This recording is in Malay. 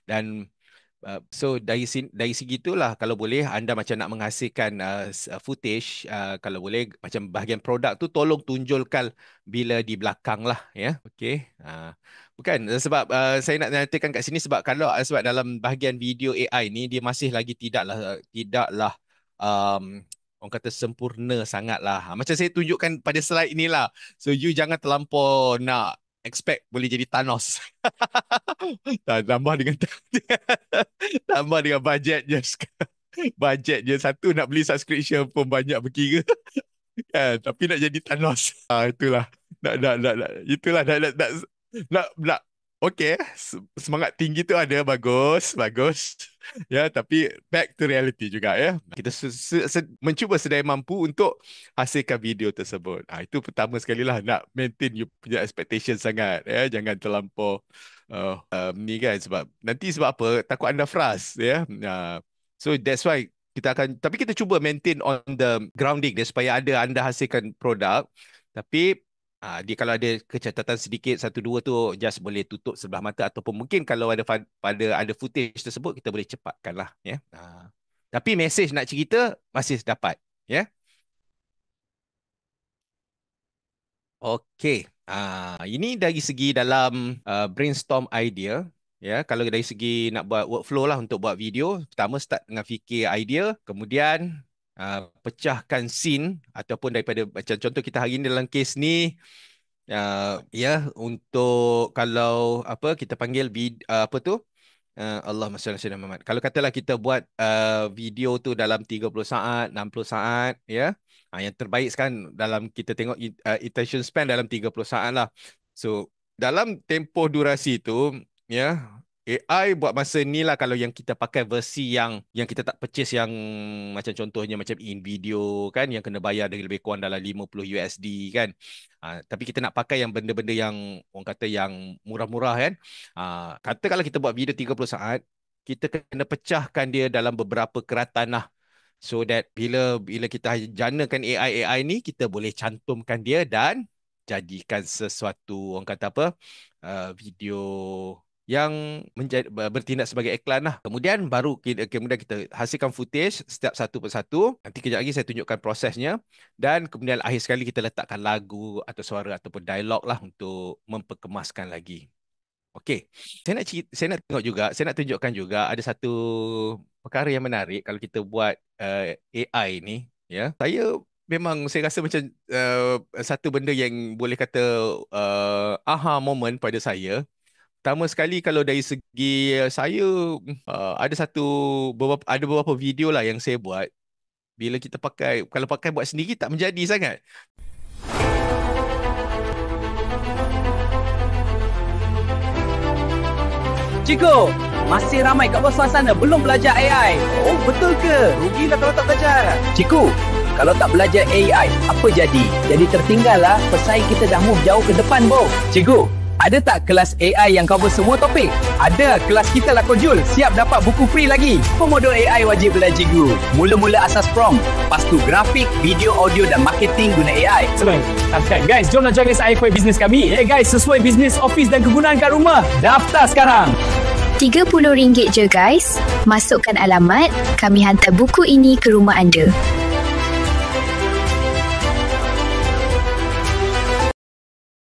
Dan so dari segi itulah, kalau boleh anda macam nak menghasilkan footage, kalau boleh macam bahagian produk tu tolong tunjulkan bila di belakang lah, ya. Okey. Bukan sebab saya nak nyatakan kat sini sebab sebab dalam bahagian video AI ni dia masih lagi tidaklah orang kata sempurna sangat lah. Macam saya tunjukkan pada slide ni lah. So you jangan terlampau nak expect boleh jadi Thanos. Tambah dengan tambah dengan bajet je. Bajet je satu nak beli subscription pun banyak berkira. Kan, tapi nak jadi Thanos. Itulah. Itulah nak okey, semangat tinggi tu ada, bagus. Ya, tapi back to reality juga, ya. Kita mencuba sedaya mampu untuk hasilkan video tersebut. Itu pertama sekali lah, nak maintain you punya expectation sangat, ya. Jangan terlampau ni kan, sebab apa, takut anda frust, ya. So that's why tapi kita cuba maintain on the grounding dia supaya anda hasilkan produk, tapi dia kalau ada kecacatan sedikit satu dua tu just boleh tutup sebelah mata, ataupun mungkin kalau ada footage tersebut kita boleh cepatkan lah, ya. Tapi message nak cerita masih dapat, ya. Okey. Ini dari segi dalam brainstorm idea, ya. Kalau dari segi nak buat workflow lah untuk buat video, pertama start dengan fikir idea, kemudian pecahkan scene, ataupun daripada macam contoh kita hari ni dalam kes ni, ya, untuk kalau kita panggil Allahumma salli ala Muhammad. Kalau katalah kita buat video tu dalam 30 saat, 60 saat, ya. Yang terbaik sekarang dalam kita tengok attention span dalam 30 saat lah. So dalam tempoh durasi tu, ya, AI buat masa ni lah kalau yang kita pakai versi yang kita tak purchase, yang macam contohnya macam InVideo kan, yang kena bayar dari lebih kurang dalam $50 kan. Tapi kita nak pakai yang benda-benda yang orang kata yang murah-murah kan. Kata kalau kita buat video 30 saat, kita kena pecahkan dia dalam beberapa keratan lah. So that bila kita janakan AI ni, kita boleh cantumkan dia dan jadikan sesuatu orang kata video yang bertindak sebagai iklan lah. Kemudian baru kemudian kita hasilkan footage setiap satu persatu. Nanti kejap lagi saya tunjukkan prosesnya. Dan kemudian akhir sekali kita letakkan lagu atau suara ataupun dialog lah untuk memperkemaskan lagi. Okey. Saya nak tunjukkan juga ada satu perkara yang menarik kalau kita buat AI ni, ya. Saya rasa macam satu benda yang boleh kata aha moment pada saya. Pertama sekali kalau dari segi saya ada beberapa video lah yang saya buat, bila kita kalau pakai buat sendiri tak menjadi sangat. Cikgu, masih ramai kat luar sana belum belajar AI. Oh, betul ke? Rugilah kalau tak belajar. Cikgu, kalau tak belajar AI, apa jadi? Jadi tertinggal lah, pesaing kita dah move jauh ke depan, Bo. Cikgu, ada tak kelas AI yang cover semua topik? Ada, kelas kita lah Kojul. Siap dapat buku free lagi. Pemodul AI wajib belajar cikgu. Mula-mula asas prompt. Lepas tu grafik, video, audio dan marketing guna AI. Senang. Subscribe guys, jom nak join SIFI bisnes kami. Guys, sesuai bisnes office dan kegunaan kat rumah. Daftar sekarang. RM30 je guys. Masukkan alamat, kami hantar buku ini ke rumah anda.